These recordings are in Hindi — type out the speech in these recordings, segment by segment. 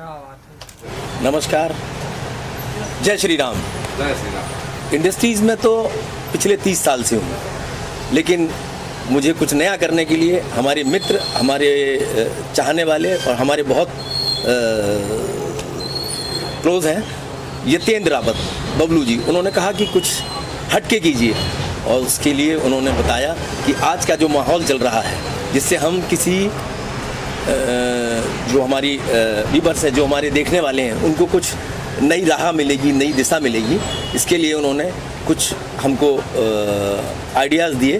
नमस्कार, जय श्री राम। जय श्री राम। इंडस्ट्रीज़ में तो पिछले 30 साल से हूँ, लेकिन मुझे कुछ नया करने के लिए हमारे मित्र, हमारे चाहने वाले और हमारे बहुत क्लोज हैं यतेंद्र रावत बबलू जी, उन्होंने कहा कि कुछ हटके कीजिए, और उसके लिए उन्होंने बताया कि आज का जो माहौल चल रहा है, जिससे हम किसी जो हमारी व्यूअर्स है, जो हमारे देखने वाले हैं, उनको कुछ नई राह मिलेगी, नई दिशा मिलेगी। इसके लिए उन्होंने कुछ हमको आइडियाज़ दिए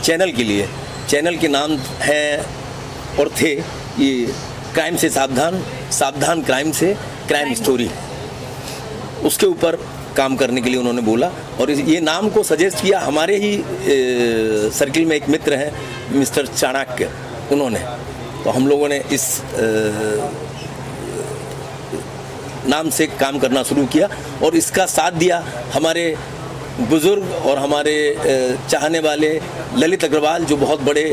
चैनल के लिए। चैनल के नाम है और थे ये क्राइम से सावधान, सावधान क्राइम से क्राइम स्टोरी। उसके ऊपर काम करने के लिए उन्होंने बोला, और ये नाम को सजेस्ट किया हमारे ही सर्किल में एक मित्र हैं मिस्टर चाणक्य, उन्होंने। तो हम लोगों ने इस नाम से काम करना शुरू किया, और इसका साथ दिया हमारे बुज़ुर्ग और हमारे चाहने वाले ललित अग्रवाल, जो बहुत बड़े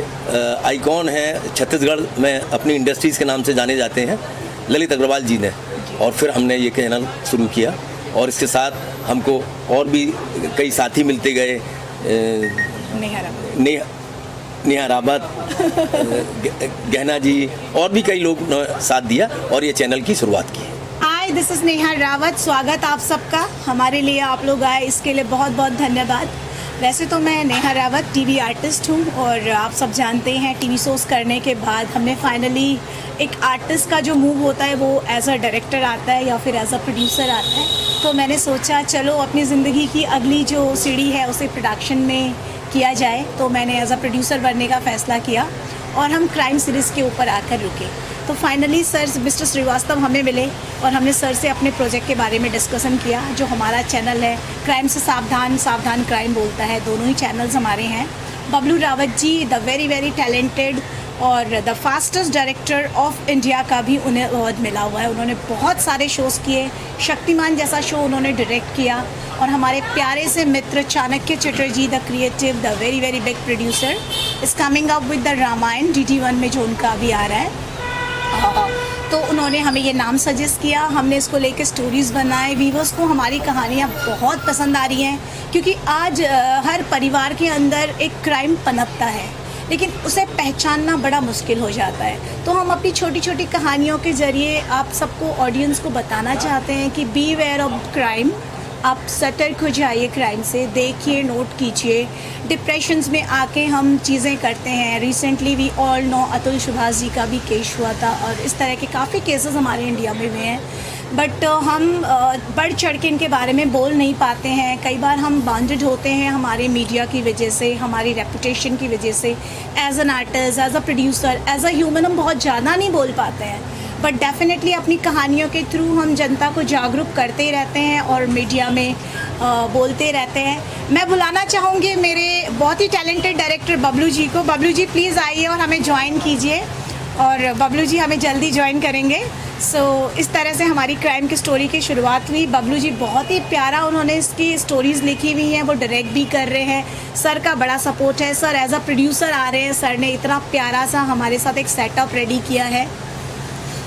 आइकॉन हैं छत्तीसगढ़ में, अपनी इंडस्ट्रीज़ के नाम से जाने जाते हैं, ललित अग्रवाल जी ने। और फिर हमने ये चैनल शुरू किया, और इसके साथ हमको और भी कई साथी मिलते गए, नेहा रावत, गहना जी, और भी कई लोग ने साथ दिया और ये चैनल की शुरुआत की। हाय, दिस इज़ नेहा रावत। स्वागत आप सबका, हमारे लिए आप लोग आए, इसके लिए बहुत बहुत धन्यवाद। वैसे तो मैं नेहा रावत टीवी आर्टिस्ट हूँ, और आप सब जानते हैं टीवी शोज़ करने के बाद हमने फाइनली एक आर्टिस्ट का जो मूव होता है वो एज अ डायरेक्टर आता है या फिर एज अ प्रोड्यूसर आता है। तो मैंने सोचा चलो अपनी ज़िंदगी की अगली जो सीढ़ी है उसे प्रोडक्शन में किया जाए, तो मैंने एज अ प्रोड्यूसर बनने का फ़ैसला किया, और हम क्राइम सीरीज़ के ऊपर आकर रुके। तो फाइनली सर मिस्टर श्रीवास्तव हमें मिले, और हमने सर से अपने प्रोजेक्ट के बारे में डिस्कशन किया। जो हमारा चैनल है क्राइम से सावधान, सावधान क्राइम बोलता है, दोनों ही चैनल्स हमारे हैं। Bablu Rawat ji the very very talented और the fastest director of India का भी उन्हें अवार्ड मिला हुआ है। उन्होंने बहुत सारे शोज़ किए, शक्तिमान जैसा शो उन्होंने डायरेक्ट किया। और हमारे प्यारे से मित्र Chanakya Chatterjee the creative, the very very big producer, is coming up with the Ramayan DD1 में, जो उनका अभी आ रहा है। तो उन्होंने हमें ये नाम सजेस्ट किया, हमने इसको लेके स्टोरीज़ बनाए। व्यूअर्स को हमारी कहानियाँ बहुत पसंद आ रही हैं, क्योंकि आज हर परिवार के अंदर एक क्राइम पनपता है, लेकिन उसे पहचानना बड़ा मुश्किल हो जाता है। तो हम अपनी छोटी छोटी कहानियों के ज़रिए आप सबको, ऑडियंस को बताना चाहते हैं कि बी वेयर ऑफ क्राइम, आप सतर्क हो जाइए क्राइम से, देखिए, नोट कीजिए। डिप्रेशंस में आके हम चीज़ें करते हैं। Recently we all know Atul Subhash ji का भी केस हुआ था, और इस तरह के काफ़ी केसेस हमारे इंडिया में हुए हैं, बट हम बढ़ चढ़ के इनके बारे में बोल नहीं पाते हैं। कई बार हम बाउंडेड होते हैं हमारे मीडिया की वजह से, हमारी रेपुटेशन की वजह से। As an artist, as a producer, as a human हम बहुत ज़्यादा नहीं बोल पाते हैं, बट डेफिनेटली अपनी कहानियों के थ्रू हम जनता को जागरूक करते ही रहते हैं और मीडिया में बोलते रहते हैं। मैं बुलाना चाहूँगी मेरे बहुत ही टैलेंटेड डायरेक्टर बबलू जी को। बबलू जी प्लीज़ आइए और हमें ज्वाइन कीजिए, और बबलू जी हमें जल्दी ज्वाइन करेंगे। इस तरह से हमारी क्राइम की स्टोरी की शुरुआत हुई। बबलू जी बहुत ही प्यारा उन्होंने इसकी स्टोरीज़ लिखी हुई हैं, वो डायरेक्ट भी कर रहे हैं। सर का बड़ा सपोर्ट है, सर एज अ प्रोड्यूसर आ रहे हैं। सर ने इतना प्यारा सा हमारे साथ एक सेटअप रेडी किया है।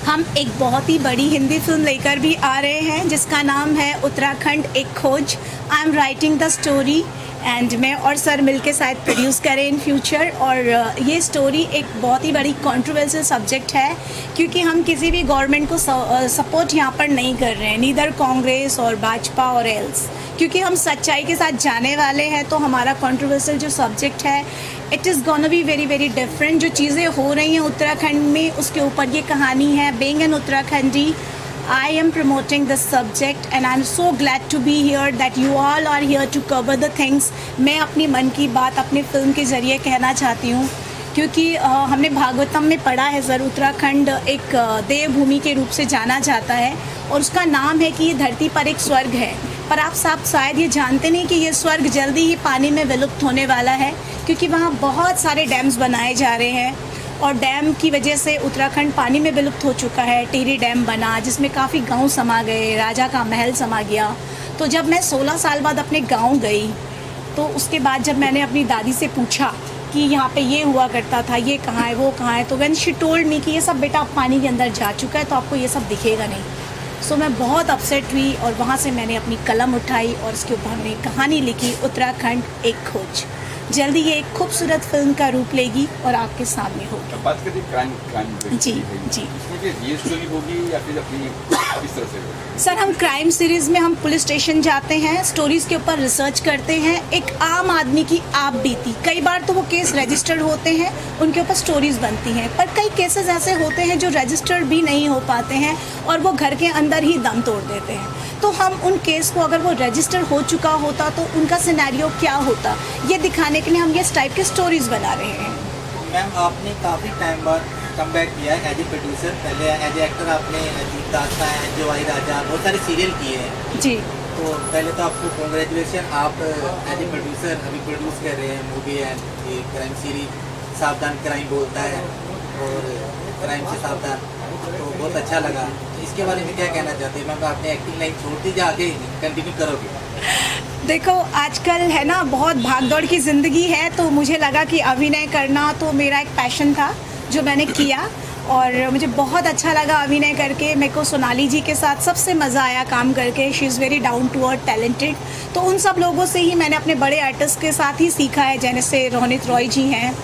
हम एक बहुत ही बड़ी हिंदी फिल्म लेकर भी आ रहे हैं, जिसका नाम है उत्तराखंड एक खोज। I am writing the story, and मैं और सर मिलके शायद प्रोड्यूस करें इन फ्यूचर। और ये स्टोरी एक बहुत ही बड़ी कंट्रोवर्शियल सब्जेक्ट है, क्योंकि हम किसी भी गवर्नमेंट को सपोर्ट यहाँ पर नहीं कर रहे हैं, नीदर कांग्रेस और भाजपा और एल्स, क्योंकि हम सच्चाई के साथ जाने वाले हैं। तो हमारा कंट्रोवर्शियल जो सब्जेक्ट है, it is gonna be very very different. जो चीज़ें हो रही हैं उत्तराखंड में, उसके ऊपर ये कहानी है। Being an Uttarakhandi, I am promoting this subject and I'm so glad to be here that you all are here to cover the things। मैं अपनी मन की बात अपनी फिल्म के ज़रिए कहना चाहती हूँ, क्योंकि हमने भागवतम में पढ़ा है सर, उत्तराखंड एक देवभूमि के रूप से जाना जाता है, और उसका नाम है कि ये धरती पर एक स्वर्ग है। पर आप सब शायद ये जानते नहीं कि ये स्वर्ग जल्दी ही पानी में विलुप्त होने वाला है, क्योंकि वहाँ बहुत सारे डैम्स बनाए जा रहे हैं, और डैम की वजह से उत्तराखंड पानी में विलुप्त हो चुका है। टिहरी डैम बना, जिसमें काफ़ी गांव समा गए, राजा का महल समा गया। तो जब मैं 16 साल बाद अपने गांव गई, तो उसके बाद जब मैंने अपनी दादी से पूछा कि यहाँ पे ये हुआ करता था, ये कहाँ है, वो कहाँ है। तो व्हेन शी टोल्ड मी कि ये सब बेटा पानी के अंदर जा चुका है तो आपको ये सब दिखेगा नहीं। सो मैं बहुत अपसेट हुई और वहाँ से मैंने अपनी कलम उठाई और उसके ऊपर हमने कहानी लिखी, उत्तराखंड एक खोज। जल्दी ये एक खूबसूरत फिल्म का रूप लेगी और आपके सामने होगी। बात करें क्राइम जी जी। इसमें क्या रियल स्टोरी होगी या फिर अपनी किस तरह से होगी? सर हम क्राइम सीरीज़ में हम पुलिस स्टेशन जाते हैं, स्टोरीज़ के ऊपर रिसर्च करते हैं, एक आम आदमी की आप बीती। कई बार तो वो केस रजिस्टर्ड होते हैं, उनके ऊपर स्टोरीज़ बनती हैं, पर कई केसेस ऐसे होते हैं जो रजिस्टर्ड भी नहीं हो पाते हैं और वो घर के अंदर ही दम तोड़ देते हैं। तो हम उन केस को, अगर वो रजिस्टर हो चुका होता तो उनका सिनेरियो क्या होता, ये दिखाने के लिए हम ये इस टाइप के स्टोरीज़ बना रहे हैं। मैम आपने काफ़ी टाइम बाद कम बैक किया है एज ए प्रोड्यूसर। पहले एज ए एक्टर आपने अजीत दास्तां है, जो आई राजा, बहुत सारे सीरियल किए हैं। जी तो पहले तो आपको कॉन्ग्रेचुलेशन, आप एज ए प्रोड्यूसर अभी प्रोड्यूस कर रहे हैं मूवी एंड ये क्राइम सीरीज सावधान क्राइम बोलता है और क्राइम से सावधान, तो बहुत अच्छा लगा। इसके बारे में क्या कहना चाहते हैं मैम? आपने एक्टिंग लाइन छोड़ दी या आगे कंटिन्यू करोगे? देखो आजकल है ना बहुत भागदौड़ की ज़िंदगी है, तो मुझे लगा कि अभिनय करना तो मेरा एक पैशन था जो मैंने किया और मुझे बहुत अच्छा लगा अभिनय करके। मेरे को सोनाली जी के साथ सबसे मज़ा आया काम करके। She is very down to earth, talented. तो उन सब लोगों से ही मैंने अपने बड़े आर्टिस्ट के साथ ही सीखा है, जैसे रोनित रॉय जी हैं।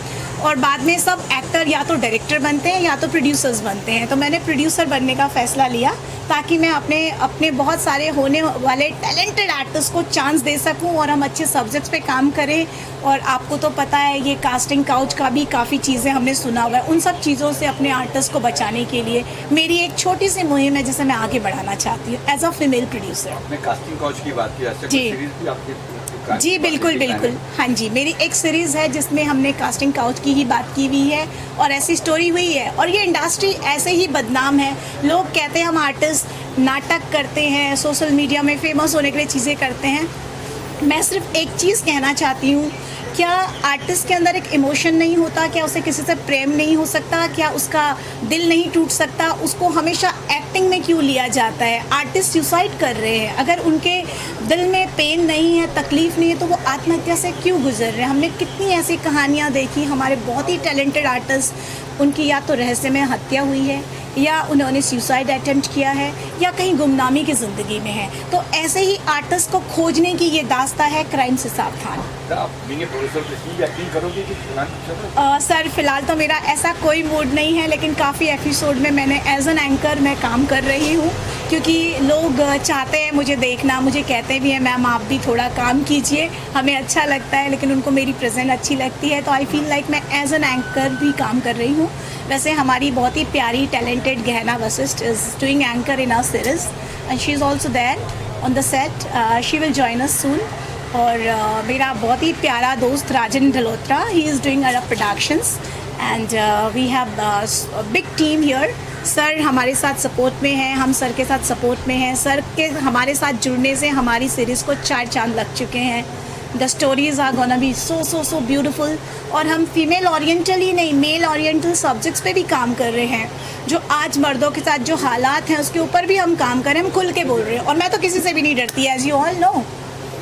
और बाद में सब एक्टर या तो डायरेक्टर बनते हैं या तो प्रोड्यूसर्स बनते हैं। तो मैंने प्रोड्यूसर बनने का फ़ैसला लिया ताकि मैं अपने बहुत सारे होने वाले टैलेंटेड आर्टिस्ट को चांस दे सकूं और हम अच्छे सब्जेक्ट्स पे काम करें। और आपको तो पता है ये कास्टिंग काउच का भी काफ़ी चीज़ें हमने सुना हुआ है। उन सब चीज़ों से अपने आर्टिस्ट को बचाने के लिए मेरी एक छोटी सी मुहिम है जिसे मैं आगे बढ़ाना चाहती हूँ एज अ फीमेल प्रोड्यूसर। आपने कास्टिंग काउच की बात की, ऐसे जी। कोई सीरीज भी आपके जी बिल्कुल बिल्कुल, हाँ जी, मेरी एक सीरीज़ है जिसमें हमने कास्टिंग काउच की ही बात की हुई है और ऐसी स्टोरी हुई है। और ये इंडस्ट्री ऐसे ही बदनाम है। लोग कहते हैं हम आर्टिस्ट नाटक करते हैं, सोशल मीडिया में फेमस होने के लिए चीज़ें करते हैं। मैं सिर्फ एक चीज़ कहना चाहती हूँ, क्या आर्टिस्ट के अंदर एक इमोशन नहीं होता? क्या उसे किसी से प्रेम नहीं हो सकता? क्या उसका दिल नहीं टूट सकता? उसको हमेशा एक्टिंग में क्यों लिया जाता है? आर्टिस्ट सुसाइड कर रहे हैं, अगर उनके दिल में पेन नहीं है, तकलीफ़ नहीं है, तो वो आत्महत्या से क्यों गुजर रहे हैं? हमने कितनी ऐसी कहानियाँ देखी, हमारे बहुत ही टैलेंटेड आर्टिस्ट, उनकी या तो रहस्यमय हत्या हुई है या उन्होंने सुसाइड अटेम्प्ट किया है या कहीं गुमनामी की ज़िंदगी में है। तो ऐसे ही आर्टिस्ट को खोजने की ये दास्तां है क्राइम से सावधान। आप बीइंग ए प्रोड्यूसर इसकी एक्टिंग करोगे कि सर फिलहाल तो मेरा ऐसा कोई मूड नहीं है, लेकिन काफ़ी एपिसोड में मैंने एज एन एंकर मैं काम कर रही हूँ, क्योंकि लोग चाहते हैं मुझे देखना, मुझे कहते भी हैं मैम आप भी थोड़ा काम कीजिए, हमें अच्छा लगता है, लेकिन उनको मेरी प्रेजेंट अच्छी लगती है। तो आई फील लाइक मैं एज एन एंकर भी काम कर रही हूँ। वैसे हमारी बहुत ही प्यारी talented Gehna Vashisht is doing anchor in our series and she is also there on the set. She will join us soon. और मेरा बहुत ही प्यारा दोस्त Rajan Dhalotra, he is doing our productions and we have big team here. Sir हमारे साथ सपोर्ट में हैं, हम सर के साथ सपोर्ट में हैं। सर के हमारे साथ जुड़ने से हमारी सीरीज़ को 4 चांद लग चुके हैं। The stories are gonna be so beautiful. और हम फीमेल ओरिएंटल ही नहीं, मेल ओरिएंटल सब्जेक्ट्स पे भी काम कर रहे हैं। जो आज मर्दों के साथ जो हालात हैं उसके ऊपर भी हम काम कर रहे हैं, हम खुल के बोल रहे हैं। और मैं तो किसी से भी नहीं डरती, as you all know.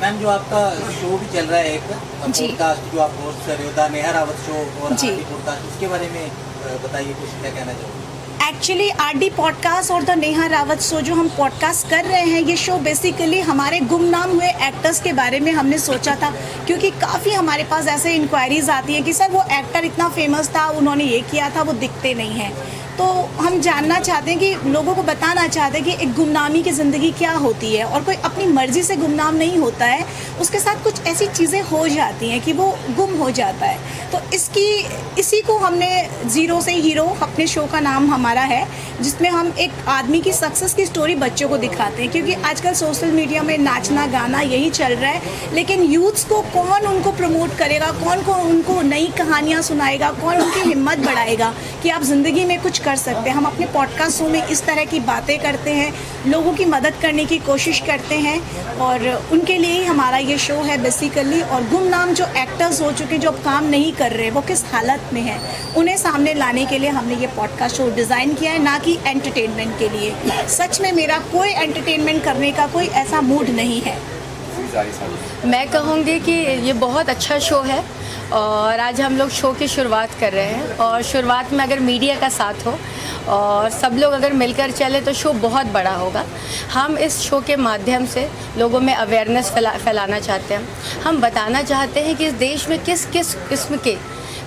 Ma'am जो आपका शो भी चल रहा है एक पॉडकास्ट जो आप होस्ट कर रहे हो, द नेहा रावत शो और जी। आरडी पॉडकास्ट, उसके बारे में बताइए कुछ, क्या कहना चाहोगे? एक्चुअली आरडी पॉडकास्ट और द नेहा रावत शो जो हम पॉडकास्ट कर रहे हैं, ये शो बेसिकली हमारे गुमनाम हुए एक्टर्स के बारे में हमने सोचा था, क्योंकि काफ़ी हमारे पास ऐसे इंक्वायरीज आती हैं कि सर वो एक्टर इतना फेमस था, उन्होंने ये किया था, वो दिखते नहीं हैं। तो हम जानना चाहते हैं कि लोगों को बताना चाहते हैं कि एक गुमनामी की ज़िंदगी क्या होती है। और कोई अपनी मर्ज़ी से गुमनाम नहीं होता है, उसके साथ कुछ ऐसी चीज़ें हो जाती हैं कि वो गुम हो जाता है। तो इसी को हमने ज़ीरो से हीरो, अपने शो का नाम हमारा है, जिसमें हम एक आदमी की सक्सेस की स्टोरी बच्चों को दिखाते हैं। क्योंकि आजकल सोशल मीडिया में नाचना गाना यही चल रहा है, लेकिन यूथ्स को कौन उनको प्रमोट करेगा, कौन उनको नई कहानियाँ सुनाएगा, कौन उनकी हिम्मत बढ़ाएगा कि आप ज़िंदगी में कुछ कर सकते हैं। हम अपने पॉडकास्ट शो में इस तरह की बातें करते हैं, लोगों की मदद करने की कोशिश करते हैं और उनके लिए ही हमारा ये शो है बेसिकली। और गुमनाम जो एक्टर्स हो चुके, जो अब काम नहीं कर रहे, वो किस हालत में हैं, उन्हें सामने लाने के लिए हमने ये पॉडकास्ट शो डिज़ाइन किया है, ना कि एंटरटेनमेंट के लिए। सच में मेरा कोई एंटरटेनमेंट करने का कोई ऐसा मूड नहीं है। सारी मैं कहूँगी कि ये बहुत अच्छा शो है और आज हम लोग शो की शुरुआत कर रहे हैं और शुरुआत में अगर मीडिया का साथ हो और सब लोग अगर मिलकर चले तो शो बहुत बड़ा होगा। हम इस शो के माध्यम से लोगों में अवेयरनेस फैलाना चाहते हैं। हम बताना चाहते हैं कि इस देश में किस किस किस्म के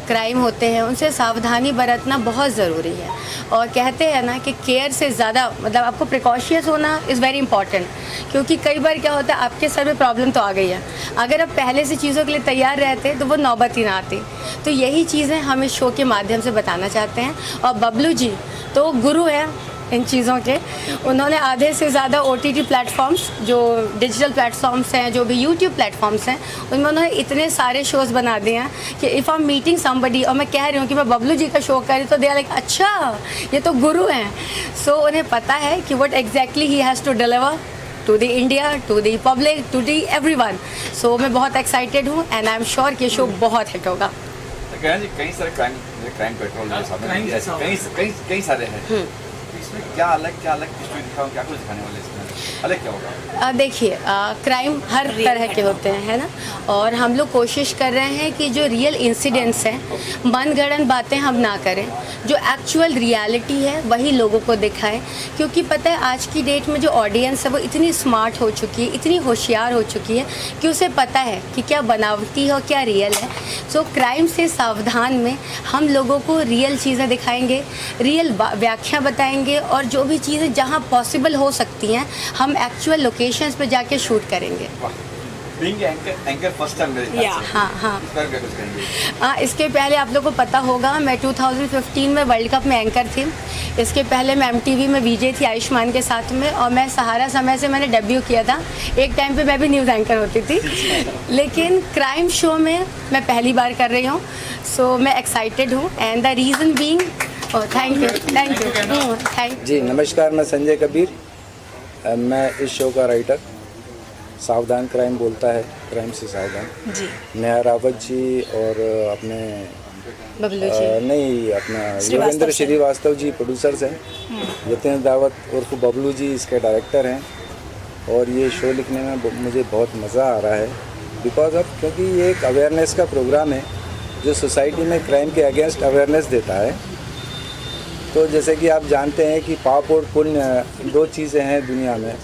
क्राइम होते हैं, उनसे सावधानी बरतना बहुत ज़रूरी है। और कहते हैं ना कि केयर से ज़्यादा मतलब आपको प्रिकॉशियस होना इज़ वेरी इंपॉर्टेंट, क्योंकि कई बार क्या होता है आपके सर में प्रॉब्लम तो आ गई है, अगर आप पहले से चीज़ों के लिए तैयार रहते तो वो नौबत ही ना आती। तो यही चीज़ें हम इस शो के माध्यम से बताना चाहते हैं। और बबलू जी तो गुरु हैं इन चीज़ों के। उन्होंने आधे से ज़्यादा OTT प्लेटफॉर्म्स, जो डिजिटल प्लेटफॉर्म्स हैं, जो भी YouTube प्लेटफॉर्म्स हैं, उनमें उन्होंने इतने सारे शोज़ बना दिए हैं कि if I am meeting somebody और मैं कह रही हूँ कि मैं बबलू जी का शो कर रही तो दे आर लाइक अच्छा ये तो गुरु हैं। सो उन्हें पता है कि what exactly he has to deliver to the India, to the public, to the everyone. So मैं बहुत एक्साइटेड हूँ एंड आई एम श्योर कि ये शो बहुत हिट होगा। करण जी, कई सारे क्राइम पेट्रोल कई सारे हैं, इसमें क्या अलग स्टोरी दिखाऊं, क्या कुछ दिखाने वाले इसमें अलग क्या होगा? देखिए क्राइम हर तरह के होते हैं, है ना, और हम लोग कोशिश कर रहे हैं कि जो रियल इंसिडेंट्स हैं, मनगढ़ंत बातें हम ना करें, जो एक्चुअल रियलिटी है वही लोगों को दिखाएं। क्योंकि पता है आज की डेट में जो ऑडियंस है वो इतनी स्मार्ट हो चुकी है, इतनी होशियार हो चुकी है कि उसे पता है कि क्या बनावटी है और क्या रियल है। सो क्राइम से सावधान में हम लोगों को रियल चीज़ें दिखाएंगे, रियल व्याख्या बताएंगे, और जो भी चीज़ें जहाँ पॉसिबल हो सकती हैं हम एक्चुअल लोकेशंस पे जाके शूट करेंगे। Being anchor first time मेरे ख्याल से। हाँ। इस बार क्या कुछ करेंगे? इसके पहले आप लोगों को पता होगा मैं 2015 में वर्ल्ड कप में एंकर थी। इसके पहले मैं MTV में VJ थी आयुष्मान के साथ में, और मैं सहारा समय से मैंने डेब्यू किया था। एक टाइम पे मैं भी न्यूज़ एंकर होती थी, लेकिन क्राइम शो में मैं पहली बार कर रही हूँ। सो मैं एक्साइटेड हूँ and the reason being thank you. जी नमस्कार, मैं संजय कबीर, मैं इस शो का राइटर। सावधान क्राइम बोलता है, क्राइम से सावधान जी। नेहा रावत जी और अपने बबलू जी नहीं अपना योगेंद्र श्रीवास्तव जी प्रोड्यूसर्स हैं, यतेंद्र रावत उर्फ बबलू जी इसके डायरेक्टर हैं। और ये शो लिखने में मुझे बहुत मज़ा आ रहा है बिकॉज ऑफ क्योंकि ये एक अवेयरनेस का प्रोग्राम है जो सोसाइटी में क्राइम के अगेंस्ट अवेयरनेस देता है। तो जैसे कि आप जानते हैं कि पाप और पुण्य दो चीज़ें हैं दुनिया में।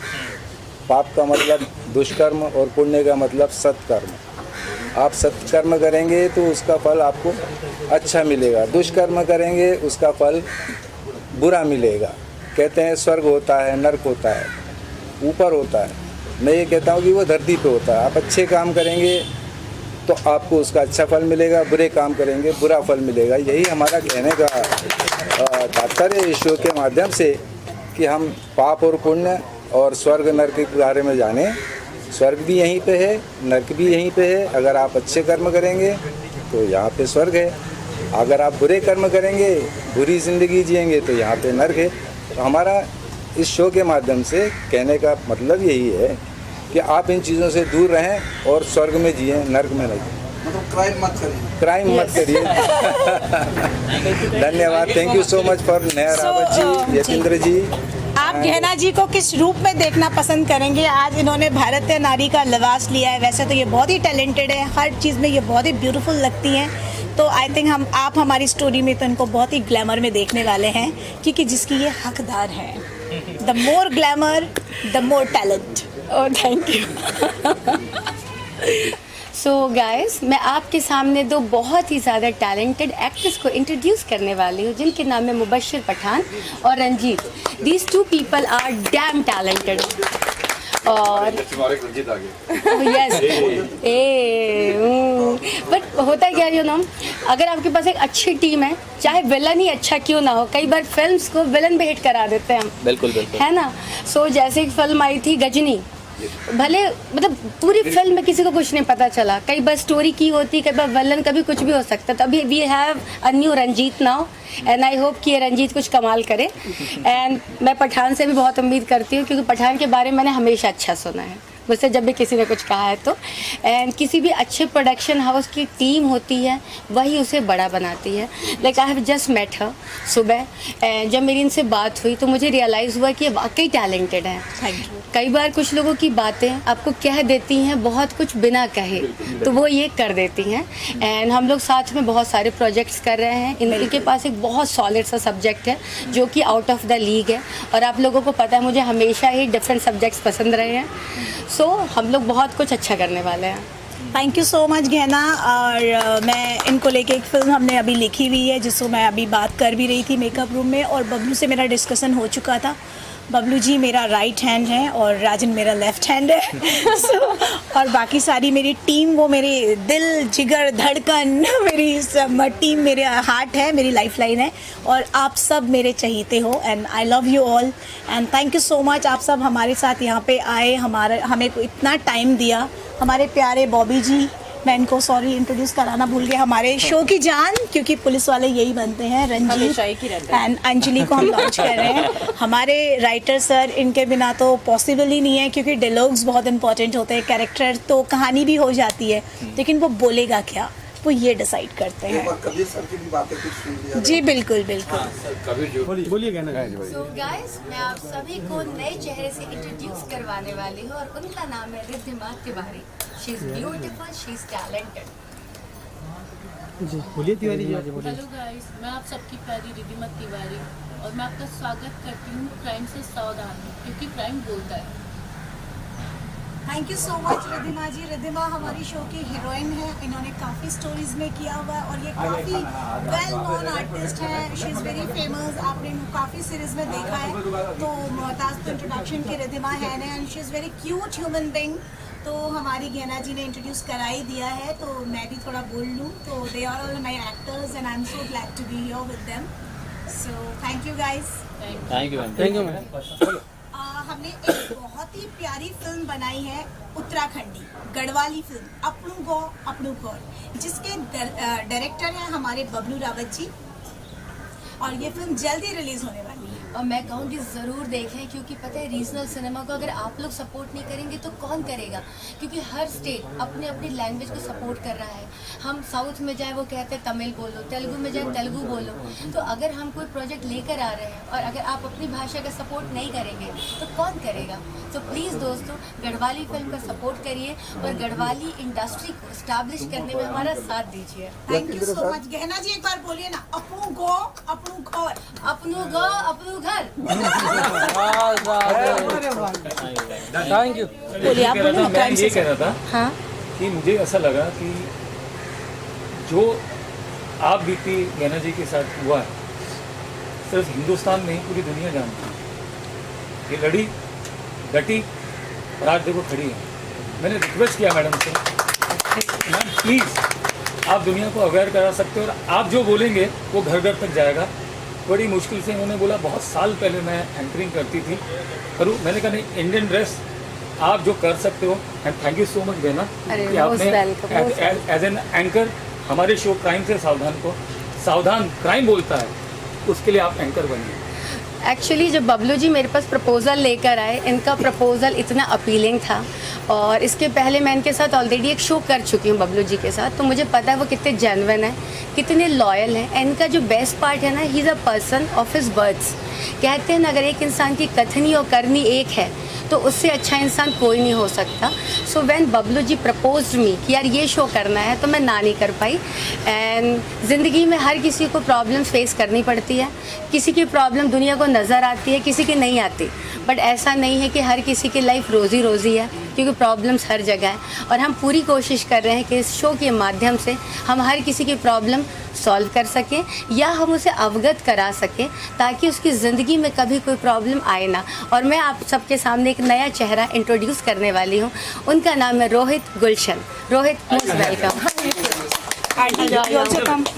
पाप का मतलब दुष्कर्म और पुण्य का मतलब सत्कर्म। आप सत्कर्म करेंगे तो उसका फल आपको अच्छा मिलेगा, दुष्कर्म करेंगे उसका फल बुरा मिलेगा। कहते हैं स्वर्ग होता है, नर्क होता है, ऊपर होता है। मैं ये कहता हूँ कि वो धरती पे होता है। आप अच्छे काम करेंगे तो आपको उसका अच्छा फल मिलेगा, बुरे काम करेंगे बुरा फल मिलेगा। यही हमारा कहने का तात्पर्य इस शो के माध्यम से कि हम पाप और पुण्य और स्वर्ग नर्क के बारे में जानें। स्वर्ग भी यहीं पे है, नर्क भी यहीं पे है। अगर आप अच्छे कर्म करेंगे तो यहाँ पे स्वर्ग है, अगर आप बुरे कर्म करेंगे, बुरी ज़िंदगी जिएंगे तो यहाँ पे नर्क है। तो हमारा इस शो के माध्यम से कहने का मतलब यही है कि आप इन चीज़ों से दूर रहें और स्वर्ग में जिएं, नर्क में नहीं। मतलब क्राइम मत करिए। क्राइम मत करिए। धन्यवाद, thank you so much for Neha Rawat ji, Yatendra ji. आप गहना जी को किस रूप में देखना पसंद करेंगे? आज इन्होंने भारतीय नारी का लिबास लिया है, वैसे तो ये बहुत ही टैलेंटेड है, हर चीज़ में ये बहुत ही ब्यूटीफुल लगती हैं। तो आई थिंक आप हमारी स्टोरी में तो इनको बहुत ही ग्लैमर में देखने वाले हैं, क्योंकि जिसकी ये हकदार हैं। The more glamour the more talent. Oh thank you. So guys, मैं आपके सामने दो बहुत ही ज़्यादा टैलेंटेड एक्टर्स को इंट्रोड्यूस करने वाली हूँ, जिनके नाम है मुबश्शिर पठान और Ranjeet. These two people are damn talented. और रंजीत आ गए। यस बट होता क्या है ना, अगर आपके पास एक अच्छी टीम है, चाहे विलन ही अच्छा क्यों ना हो, कई बार फिल्म्स को विलन भी हिट करा देते हैं हम। बिल्कुल बिल्कुल, है ना। सो जैसे एक फिल्म आई थी गजनी, भले मतलब पूरी फिल्म में किसी को कुछ नहीं पता चला, कई बार स्टोरी की होती, कई बार विलन कभी कुछ भी हो सकता है। तो अभी we have a new Ranjeet now and I hope कि ये रंजीत कुछ कमाल करे। एंड मैं पठान से भी बहुत उम्मीद करती हूँ, क्योंकि पठान के बारे में मैंने हमेशा अच्छा सुना है। मुझसे जब भी किसी ने कुछ कहा है तो। एंड किसी भी अच्छे प्रोडक्शन हाउस की टीम होती है वही उसे बड़ा बनाती है। Like I have just met her सुबह, एंड जब मेरी इनसे बात हुई तो मुझे रियलाइज़ हुआ कि ये वाकई टैलेंटेड है। Thank you. कई बार कुछ लोगों की बातें आपको कह देती हैं बहुत कुछ बिना कहे, तो वो ये कर देती हैं। एंड हम लोग साथ में बहुत सारे प्रोजेक्ट्स कर रहे हैं। इनके पास एक बहुत सॉलिड सा सब्जेक्ट है जो कि आउट ऑफ द लीग है, और आप लोगों को पता है मुझे हमेशा ही डिफरेंट सब्जेक्ट्स पसंद रहे हैं। सो हम लोग बहुत कुछ अच्छा करने वाले हैं। थैंक यू सो मच गहना। और मैं इनको लेके एक फ़िल्म हमने अभी लिखी हुई है जिसको मैं अभी बात कर भी रही थी मेकअप रूम में, और बबलू से मेरा डिस्कशन हो चुका था। बबलू जी मेरा राइट हैंड है और राजन मेरा लेफ़्ट हैंड है। और बाकी सारी मेरी टीम वो मेरे दिल जिगर धड़कन मेरी टीम मेरे हार्ट है, मेरी लाइफलाइन है, और आप सब मेरे चहीते हो। And I love you all and thank you so much. आप सब हमारे साथ यहाँ पे आए, हमें इतना टाइम दिया। हमारे प्यारे बॉबी जी, मैं इनको सॉरी इंट्रोड्यूस कराना भूल गया, हमारे शो की जान, क्योंकि पुलिस वाले यही बनते हैं, रंजीत एंड अंजलि को हम लॉन्च कर रहे हैं। हमारे राइटर सर, इनके बिना तो पॉसिबल ही नहीं है, क्योंकि डायलॉग्स बहुत इंपॉर्टेंट होते हैं। कैरेक्टर तो कहानी भी हो जाती है, लेकिन वो बोलेगा क्या वो ये डिसाइड करते हैं। कबीर सर की भी बातें कुछ सुन लिया। जी बिल्कुल बिल्कुल। बोलिए कहना। सो गाइस, मैं आप सभी को नए चेहरे से इंट्रोड्यूस करवाने वाली हूँ, और उनका नाम है Riddhima Tiwari. She is beautiful, she is talented. जी बोलिए तिवारी जी। हेलो गाइस, मैं आप सबकी प्यारी रिद्धिमा तिवारी, और मैं आपका स्वागत करती हूँ क्राइम से सावधान में, क्योंकि क्राइम बोलता है। Thank you so much Riddhima ji. Riddhima हमारी शो की हीरोइन है, इन्होंने काफ़ी स्टोरीज में किया हुआ है, और ये काफ़ी वेल नोन आर्टिस्ट है। शी इज़ वेरी फेमस, आपने इनको काफ़ी सीरीज में देखा है। तो मोहताज तो इंट्रोडक्शन की रिद्धिमा है ना, and she is very cute human being. तो हमारी गहना जी ने इंट्रोड्यूस करा ही दिया है, तो मैं भी थोड़ा बोल लूँ। तो they are all my actors and I am so glad to be here with them. So thank you guys. Thank you ma'am. हमने एक बहुत ही प्यारी फिल्म बनाई है, उत्तराखंडी गढ़वाली फिल्म अपनू गो अपनू घर, जिसके डायरेक्टर हैं हमारे बबलू रावत जी, और ये फिल्म जल्दी रिलीज होने वाली है। और मैं कहूँगी ज़रूर देखें, क्योंकि पता है रीजनल सिनेमा को अगर आप लोग सपोर्ट नहीं करेंगे तो कौन करेगा, क्योंकि हर स्टेट अपने अपनी लैंग्वेज को सपोर्ट कर रहा है। हम साउथ में जाए वो कहते हैं तमिल बोलो, तेलुगु में जाए तेलुगु बोलो। तो अगर हम कोई प्रोजेक्ट लेकर आ रहे हैं और अगर आप अपनी भाषा का सपोर्ट नहीं करेंगे तो कौन करेगा। तो प्लीज़ दोस्तों, गढ़वाली फिल्म का सपोर्ट करिए और गढ़वाली इंडस्ट्री को इस्टेब्लिश करने में हमारा साथ दीजिए। Thank you so much. गहना जी एक बार बोलिए ना, अपनू गो अपनू घर, अपनू गो अपनू घर। Thank you. बोलिए आप बोलिए ना। मैं ये कह रहा था हाँ, कि मुझे ऐसा लगा कि जो आप बीती गहना जी के साथ हुआ है, सिर्फ हिंदुस्तान नहीं पूरी दुनिया जानती है। ये लड़ी डटी और आज देखो खड़ी है। मैंने रिक्वेस्ट किया मैडम से, मैम प्लीज़ आप दुनिया को अवेयर करा सकते हो, और आप जो बोलेंगे वो घर घर तक जाएगा। बड़ी मुश्किल से इन्होंने बोला, बहुत साल पहले मैं एंकरिंग करती थी करूँ, मैंने कहा नहीं, इंडियन ड्रेस आप जो कर सकते हो। And thank you so much बेना कि आपने एज एन एंकर हमारे शो क्राइम से सावधान को, सावधान क्राइम बोलता है, उसके लिए आप एंकर बनिए। एक्चुअली जब बबलू जी मेरे पास प्रपोज़ल लेकर आए, इनका प्रपोज़ल इतना अपीलिंग था, और इसके पहले मैं इनके साथ ऑलरेडी एक शो कर चुकी हूँ बबलू जी के साथ, तो मुझे पता है वो कितने जेन्युइन है, कितने लॉयल हैं। इनका जो बेस्ट पार्ट है ना, he is a person of his words. कहते हैं ना, अगर एक इंसान की कथनी और करनी एक है तो उससे अच्छा इंसान कोई नहीं हो सकता। So when Bablu ji proposed me कि यार ये शो करना है, तो मैं ना नहीं कर पाई। एंड ज़िंदगी में हर किसी को प्रॉब्लम फेस करनी पड़ती है, किसी की प्रॉब्लम दुनिया को नज़र आती है, किसी की नहीं आती, बट ऐसा नहीं है कि हर किसी की लाइफ रोज़ी रोज़ी है, क्योंकि प्रॉब्लम्स हर जगह है। और हम पूरी कोशिश कर रहे हैं कि इस शो के माध्यम से हम हर किसी की प्रॉब्लम सॉल्व कर सकें, या हम उसे अवगत करा सकें, ताकि उसकी ज़िंदगी में कभी कोई प्रॉब्लम आए ना। और मैं आप सबके सामने एक नया चेहरा इंट्रोड्यूस करने वाली हूँ, उनका नाम है रोहित गुलशन। Rohit, most welcome.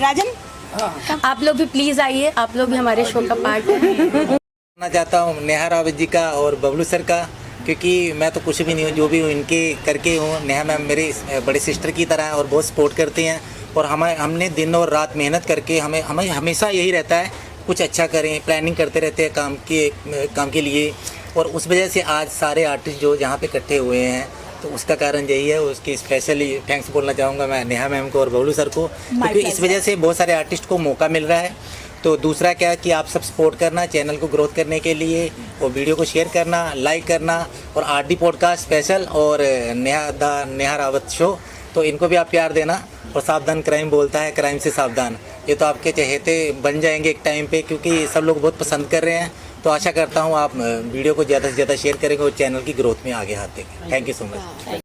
राजन, आप लोग भी प्लीज़ आइए, आप लोग भी हमारे शो का पार्ट हैं। करना चाहता हूँ नेहा रावत जी का और बबलू सर का, क्योंकि मैं तो कुछ भी नहीं हूँ, जो भी हूँ इनके करके हूँ। नेहा मैम मेरे बड़े सिस्टर की तरह है और बहुत सपोर्ट करते हैं, और हमने दिन और रात मेहनत करके हमें हमेशा यही रहता है कुछ अच्छा करें, प्लानिंग करते रहते हैं काम के लिए, और उस वजह से आज सारे आर्टिस्ट जो जहाँ पे इकट्ठे हुए हैं तो उसका कारण यही है। उसकी स्पेशली थैंक्स बोलना चाहूँगा मैं नेहा मैम को और बबलू सर को, क्योंकि इस वजह से बहुत सारे आर्टिस्ट को मौका मिल रहा है। तो दूसरा क्या कि आप सब सपोर्ट करना चैनल को ग्रोथ करने के लिए, और वीडियो को शेयर करना, लाइक करना, और आरडी पॉडकास्ट स्पेशल और नेहा रावत शो, तो इनको भी आप प्यार देना। और सावधान क्राइम बोलता है, क्राइम से सावधान, ये तो आपके चहेते बन जाएंगे एक टाइम पे, क्योंकि सब लोग बहुत पसंद कर रहे हैं। तो आशा करता हूँ आप वीडियो को ज़्यादा से ज़्यादा शेयर करेंगे और चैनल की ग्रोथ में आगे हाथ देंगे। Thank you so much.